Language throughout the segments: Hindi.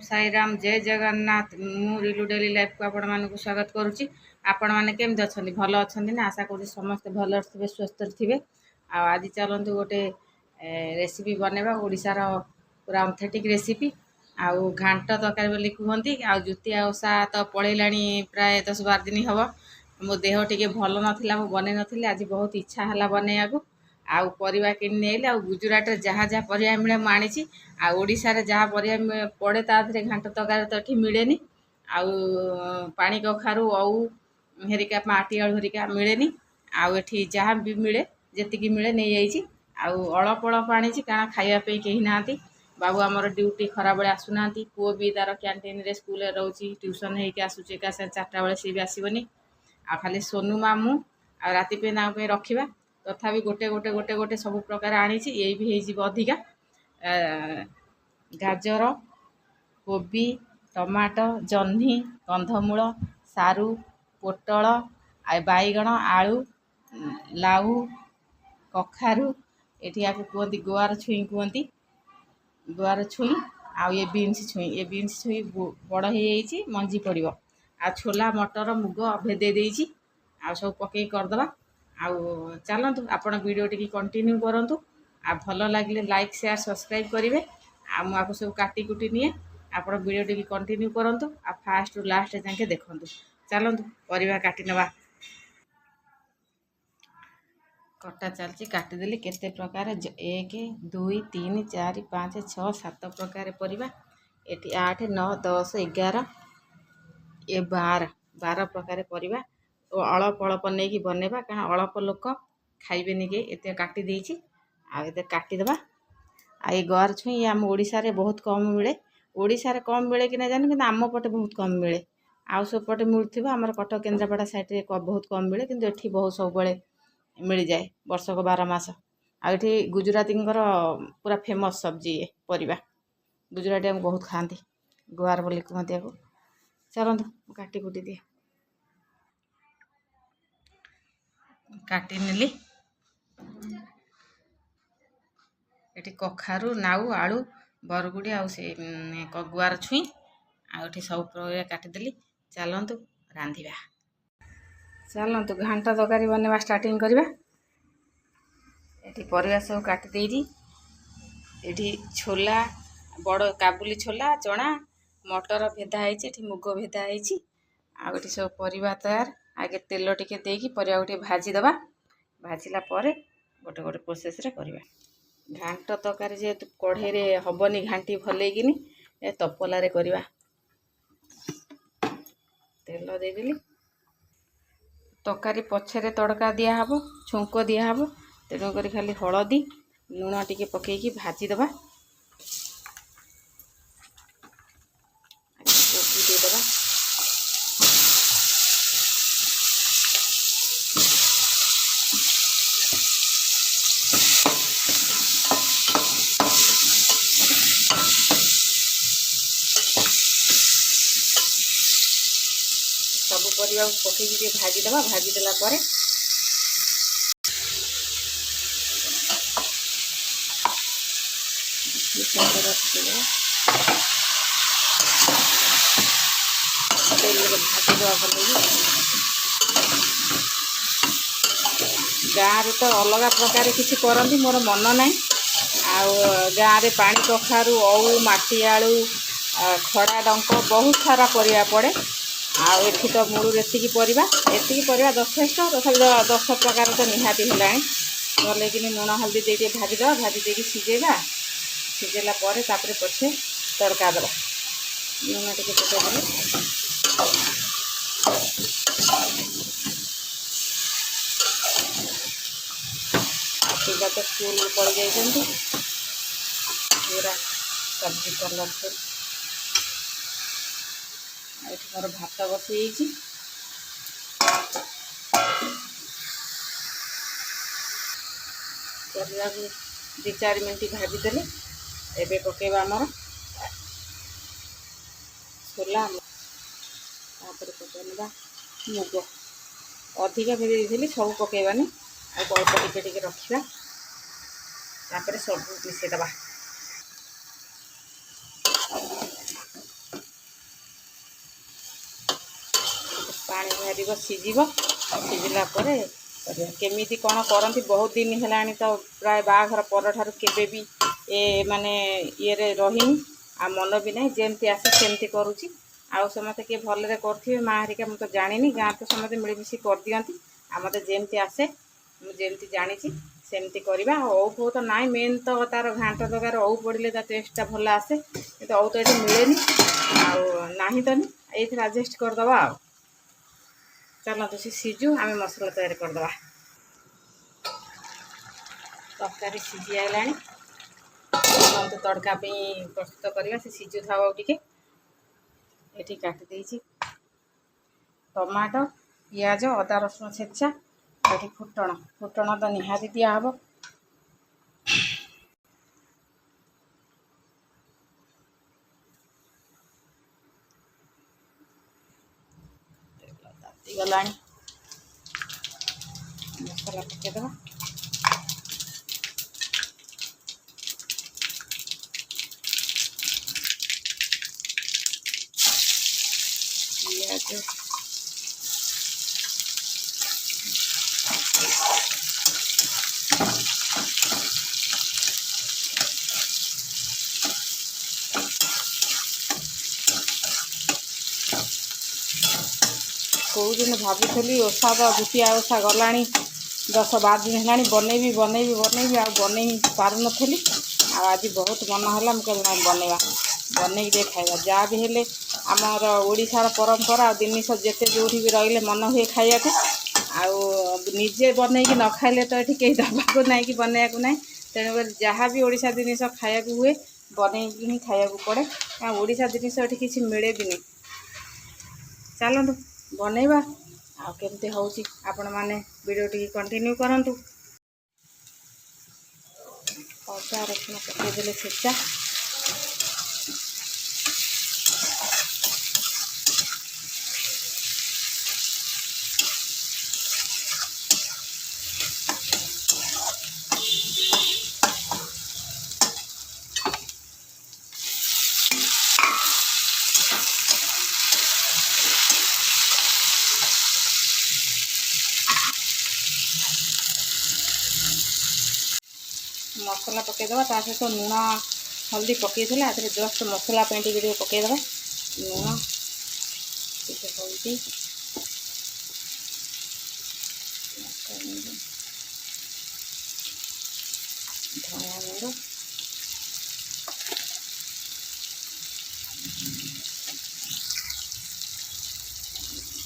साई राम जय जगन्नाथ मु रिलू डेली लाइफ को आपण मानक स्वागत करुच्ची। आपण मैंने केमती अच्छा भल अच्छा ना आशा कर समस्ते भल थे स्वस्थ थे। आज चलतु गोटे रेसिपी बनवा ओडिशार पूरा ऑथेंटिक रेसिपी आउ घांट तरकारी बोली कहती जुतिया ओषा तो पलैलाणी प्राय 10-12 दिन हम मो देह टी भल नाला बन नी आज बहुत इच्छा है बनैया आउ परिवा किणी आइले आ गुजरात जहाँ जहाँ परिया मिले मुझे आड़शा जहाँ परिया पड़े तादे घांट तरकारी तो ये मिले आउ पानी कखारू औ हेरिका माटी आलू हेरिका मिले आठी जहाँ भी मिले जी मिले नहीं जाइए अल्प अल्प आनी कारण खावाई कहीं ना बाबू आमर ड्यूटी खरा बेले आसुना पुओ भी तार कैंटीन रे स्कूल रोचे ट्यूशन होगी आसूँ एक 4टा बेले सी भी आसबनी आ खाली सोनू मामू आ राति पे रखा तथापि गोटे गोटे गोटे गोटे सब प्रकार आनी ये भी हो अधिका गाजर कोबी टमाटो जह्नी कंधमूल सारू पोटल बैगण आलू लाउ कखारू एठी आपको कहती गुआर छुई कहती गुआर छुई आउ ये बीन्स छुई बड़ हो मंजी पड़ो आ छोला मटर मुग भेदे देती आ सब पकई करदे आउ चलतु आपण वीडियो टी कंटिन्यू करूँ आ भल लगे लाइक शेयर सब्सक्राइब करेंगे आपको सब काटी कुटी निए आप वीडियो टी कंटिन्यू करूँ आ फास्ट रु लास्ट जाके देखूँ। चलतु परिवा काटी नवा कटा चलती काटिदेली केते प्रकार 1 2 3 4 5 6 7 प्रकार परिवा एटी 8 9 10 11 ये 12 प्रकार परिवा अल्प अल्प नहीं बनवा कारण अल्प लोक खाइबेनि के एत काटी देछि आते काटिदेबा आई गुआर छुई आम ओडिशा रे बहुत कम मिले ओडिशा रे कम मिले कि ना जानी कि आम पटे बहुत कम मिले आउ सब पटे मिलुथिबा हमर कटक केन्द्रापड़ा साइड रे बहुत कम मिले किंतु एठी बहुत सब बेले मिल जाए वर्षक 12 मास आठी गुजराती पूरा फेमस सब्जी ये परिवा गुजराती हम बहुत खाती गुआर बोली कहते आपको। चलतु काटी कुटी दिए काटी नेली एटी कखारू नाउ आलू बरगुड़ी आउ से गुआर छुई आठी सब प्रकार काटिदेली। चलतु रांधिबा चलतु घांट तरकारी बनवा स्टार्टिंग करवा ये परिवा सब काटी देती ये छोला बड़ काबुली छोला चना मटर भेदा होती मुग भेदा होती आगे सब परिवा तैयार आगे तेल टिके देकी परिवा गोटे भाजीदबा भाजिला गोटे गोटे प्रोसेस रे करवा घांट तरकारी जेहेतु कढ़ई रे हबनी घांटी भलैकिनी तपला रे करवा तेल देदेली तरकारी पछरे तड़का दिहब छुंक दिहब तेणुक खाली हलदी लुण टिके पकईकी भाजीदबा कोबी देदबा सब परिवा पकईकी भाजीदबा भाजीदेला पर गाँव रे तो अलग प्रकार किसी करती मोर मन ना गाँव रे पानी कखारू औ माटी आलू खड़ा डंक बहुत सारा परिया पड़े आठी तो मूल एति परिवा यथेष्ट तथा 10 प्रकार तो निहाती है भलैकिन लुण हल्दी दे भाजीदे भाजी देकी सीझेगा सीझेला पछे तड़का दबा लुण टे पकईदेले पिला तो स्कूल पड़ जाइए पूरा सब्जी कलरफुल मोर भात बसई परिवा 2-4 मिनट भाजीदेले एबे पकेबा आमर छोला पकईवा मुग अधिका भेज देती सब पकईबानी अल्प टिके टिके रखा सब मिसेदबा पानी बाहर सिझिब सिझिला केमिति कौन करती बहुत दिन है तो प्राय बाघर पर केबे भी ए माने ये रही आ मन भी नहीं जमती आसे सेमती करुँची आउ समस्ते किए भलरे करे माँ हरिका मुझे तो जानी गाँव तो समस्ते मिलमिशी कर दिखती आ मत जमती आसे मुझे जानी सेमती करवा औ फो तो ना मेन तो तार घाट तरकार औ पड़े टेस्टा भल आसे तो औ तो ये मिले ना तो ये आडजस्ट करदे आ चलते सी सीझु आम मसला तैयारी करदे तरकारी सीझी आईला चलते तड़का प्रस्तुत करवा से सीझु था टे ये काटिदे टमाटो पियाज अदा रसुण छेचा ये फुटण फुटण तो निहाती दिहब गला मसला पकईदे पियाज कौ दिन भावुली ओषा तो द्वितीय ओषा गला 10-12 दिन है बनईबी बनईबी बनईबी आ बन पार नी आज बहुत मन है मुझे बनवा बनई खाଇବା जहाँ भी हेले आमर ओडिशार परंपरा जिनिस जिते जो भी रही मन हुए खाया निजे बनईकी न खाइले तो ये कहीं दबाक ना कि बनवाक ना तेणुक जहाँ भी ओडिशा जिनिस खाया हुए बनईकी ही खाया पड़े क्या ओडिशा जिनिस ये किसी मिले भी नहीं चलतु बनवा आमती हूँ आपण मैंने वीडियो टी कंटिन्यू करूँ अदा रसुण पकईदे छेचा मसला पकईदे ता सहित लुण हल्दी पकई जस्ट मसला टे पकईदे लुण टे हल्दी धनिया गुंड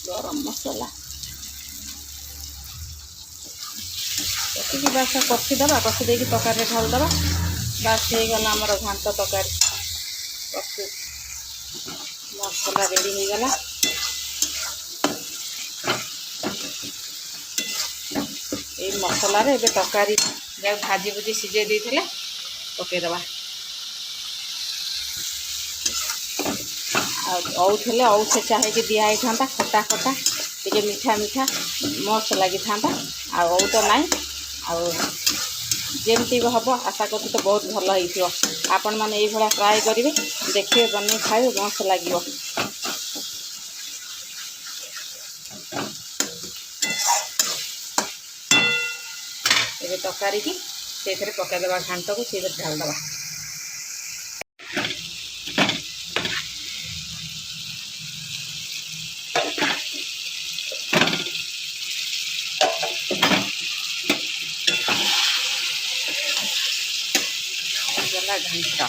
गरम मसला बस कषिदे कषिदे तरकारी ढालदे बस हो गला आमर घांट तरकारी प्रस्तुत मसला रेडी हो गला ये मसला रे एबे तरकारी भाजी भुजी सीझे देते पकईदे औले औ छेचा हो दिखाई था खटा खटा टे मीठा मीठा मस्त लगी था औ तो ना जमती भी हम आशा कर तो बहुत भल हो आपण मैंने ये ट्राए करेंगे देखिए बन खाए मस्त लगे ये तरकारी की से पकईदे घाट को से ढालदे गला घंटा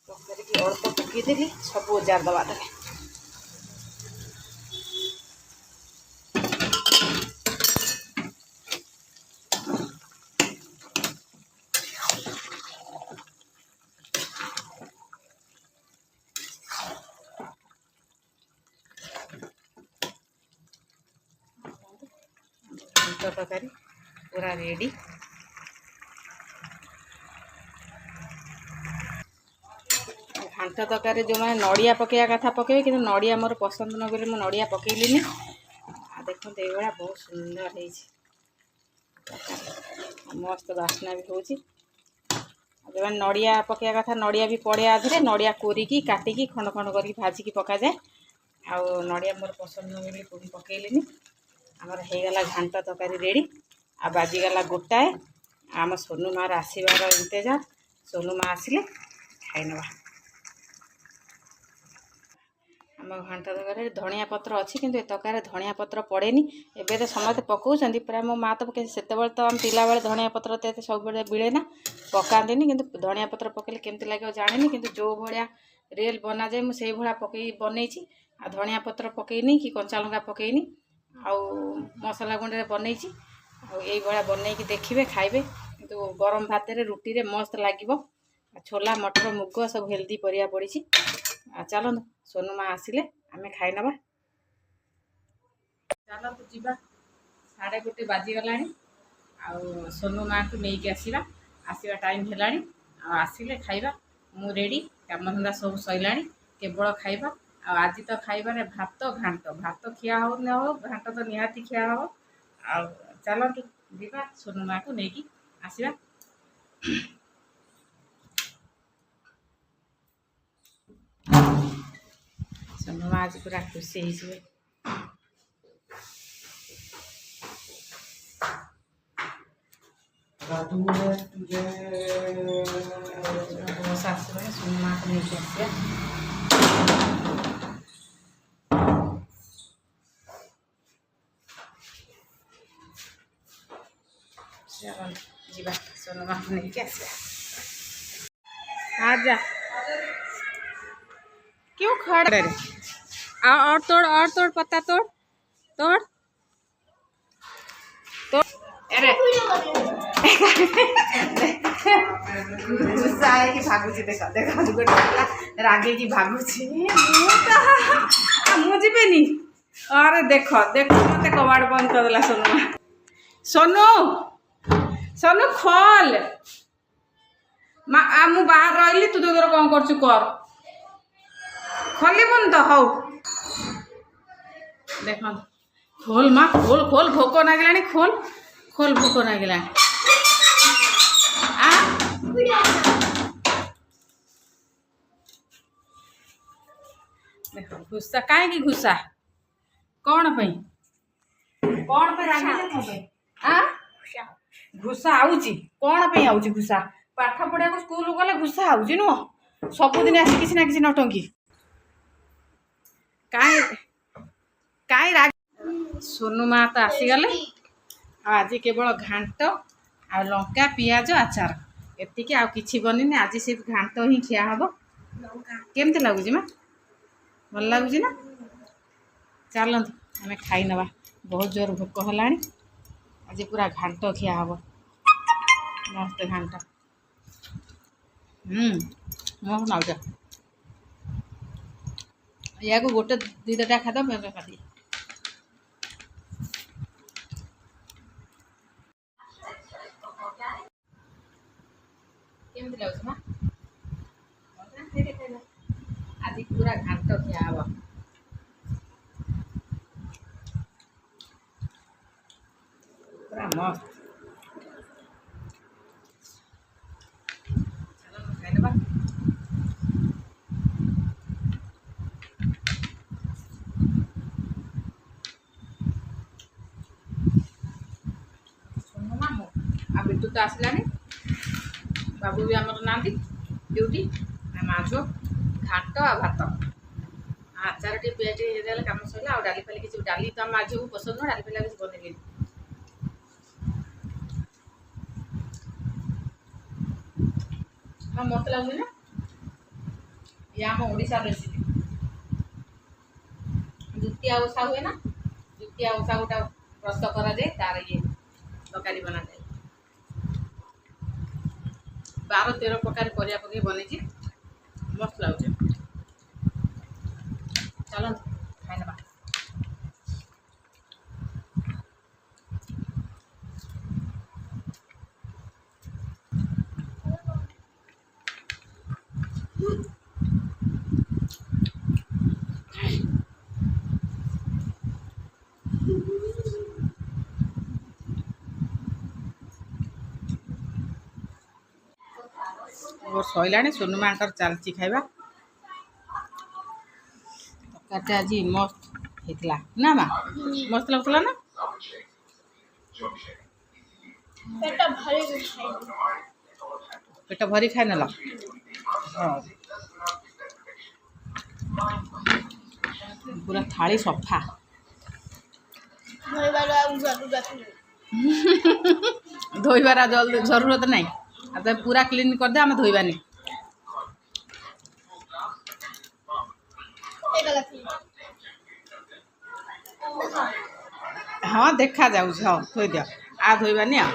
तरकारी अल्प पकईदेली सब ओजार दबा देखे तरकारी पूरा रेडी घांट तरकारी जो मैंने नड़िया पकड़ा कथा पकड़े कि नड़िया मोर पसंद न बोले मुझे नड़िया पकईली देखो ये बहुत सुंदर है मस्त बास्ना भी हो जो नड़िया पकड़ा कथा नड़िया भी पड़े आधे नड़िया कोरिकी काटिकी खंड खंड करके भाजिकी पका जाए ଆଉ ନଡ଼ିଆ ମୋର ପସନ୍ଦ ନୁହେଁ ବୋଲି ପୁଣି ପକେଇଲିନି। ଆମର ହେଇଗଲା ଘାଣ୍ଟ ତରକାରୀ ରେଡ଼ି। ଆଉ ବାଜିଗଲା ଗୋଟାଏ। ଆମ ସୋନୁ ମା'ର ଆସିବାର ଇନ୍ତଜାର। ସୋନୁ ମା ଆସିଲେ ଖାଇନେବା। ଆମ ଘାଣ୍ଟ ତରକାରୀରେ ଧଣିଆ ପତ୍ର ଅଛି, କିନ୍ତୁ ଏ ତରକାରୀରେ ଧଣିଆ ପତ୍ର ପଡ଼େନି। ଏବେ ତ ସମସ୍ତେ ପକାଉଛନ୍ତି, ପ୍ରାୟ ମୋ ମା ତ ସେତେବେଳେ ତ ଆମେ ପିଲାବେଳେ ଧଣିଆ ପତ୍ର ତ ଏତେ ସବୁବେଳେ ମିଳେ ନା, ପକାନ୍ତିନି। କିନ୍ତୁ ଧଣିଆ ପତ୍ର ପକାଇଲେ କେମିତି ଲାଗିବ ଜାଣିନି, କିନ୍ତୁ ଯେଉଁ ଭଳିଆ ରିଏଲ୍ ବନାଯାଏ ମୁଁ ସେଇଭଳିଆ ବନେଇଛି। ଆଉ ଧଣିଆ ପତ୍ର ପକେଇନି କି କଞ୍ଚା ଲଙ୍କା ପକେଇନି, ଆଉ ମସଲା ଗୁଣ୍ଡରେ ବନେଇଛି। ଆଉ ଏଇଭଳିଆ ବନେଇକି ଦେଖିବେ, ଖାଇବେ। କିନ୍ତୁ ଗରମ ଭାତରେ ରୁଟିରେ ମସ୍ତ ଲାଗିବ। ଛୋଲା ମଟର ମୁଗ ସବୁ ହେଲ୍ଦି ପରିବା ପଡ଼ିଛି। ଆଉ ଚାଲନ୍ତୁ ସୋନୁ ମା ଆସିଲେ ଆମେ ଖାଇନେବା। ଚାଲନ୍ତୁ ଯିବା, 1:30 ବାଜିଗଲାଣି। ଆଉ ସୋନୁ ମା'କୁ ନେଇକି ଆସିବା ଟାଇମ୍ ହେଲାଣି। ଆଉ ଆସିଲେ ଖାଇବା। ମୁଁ ରେଡ଼ି, କାମଧନ୍ଦା ସବୁ ସରିଲାଣି, କେବଳ ଖାଇବା। ଆଉ ଆଜି ତ ଖାଇବାରେ ଭାତ ଘାଣ୍ଟ, ଭାତ ଖିଆ ହଉ ନ ହଉ ଘାଣ୍ଟ ତ ନିହାତି ଖିଆ ହବ। ଆଉ ଚାଲନ୍ତୁ ଯିବା ସୋନୁ ମା'କୁ ନେଇକି ଆସିବା। ସୋନୁ ମା ଆଜି ପୁରା ଖୁସି ହେଇଯିବେ। ବସ ଆସିବେ, ସୋନୁ ମା'କୁ ନେଇକି ଆସିବା। ଯିବା ସୋନୁ ମା'କୁ ନେଇକି ଆସିବା। आजा क्यों खड़े रे? और तोड़ पत्ता तोड़ तोड़ तोड़। अरे गुस्सा है कि भागुची, देखा देखा गोटे रागे की भागुची मुझे जीवेनी। अरे देख देख मत कबाड़ बंद करदेला सोनू। सोनू सोनू खोल मु बाहर रही, तू तोर कौन कर खोलबुन तो हौ। देख खोल माँ, खोल खोल, भोक नागिला, खोल खोल, भोक नागिला। देख गुस्सा कहीं गुस्सा कौन पे घुसा आउची कौन पे आउची घुसा? पाठ पढ़ा स्कूल गले घुसा आउची नुह, सबुदिन आसी किसी ना किसी नटंकी कहीं कहीं राग। सोनू मा तो आसीगले। आज केवल घांट आ लंका पियाज आचार एतिकी, आ किछि बनिनी। आज सिर्फ घांट ही खिया हम। केमती लगुच माँ? भल लगुच ना? चलतु आम खाई नवा, बहुत जोर भोक है। आज पूरा घांट खिया हम, मस्त घांट। मस्त नाउच या गोटे दुईटा खाद काटी। केमती लगुच माँ? आज पूरा घांट खिया हम, पूरा मस्त। चलो खाई नवा। आ बिट्टू तो आसलानी, बाबू भी आमर ना ड्यूटी। माँ झो घाट आ भात आचार टे पेटे काम सरला। आ डाली फाली किसी डाली तो माँ झो पसंद नुह, डाली फाली किसी बनइले मत लगुच ना। ये आम ओडिशा रेसिपी। जुतिया ओषा हुए ना, जुतिया ओषा गोटा व्रत करा जाए, तार ये तरकारी बना जाए। 12-13 प्रकार परिया पकई बनी, मस्त लगुच। चलो खाई नवा। मोर सैला सोनू माँ चलती खाଇବା। ତରକାରୀଟା ଆଜି ମସ୍ତ ହେଇଥିଲା ନା ମା ମସ୍ତ ଲାଗୁଥିଲା ନା ପେଟ ଭରି ଖାଇନେଲ ହଁ पूरा थाली सफा धोइबार जल्दी जरूरत नहीं अब पूरा क्लीन कर दे आम धोइबानी हाँ देखा जाऊँ हाँ थोई दिया आ धोइबानी आ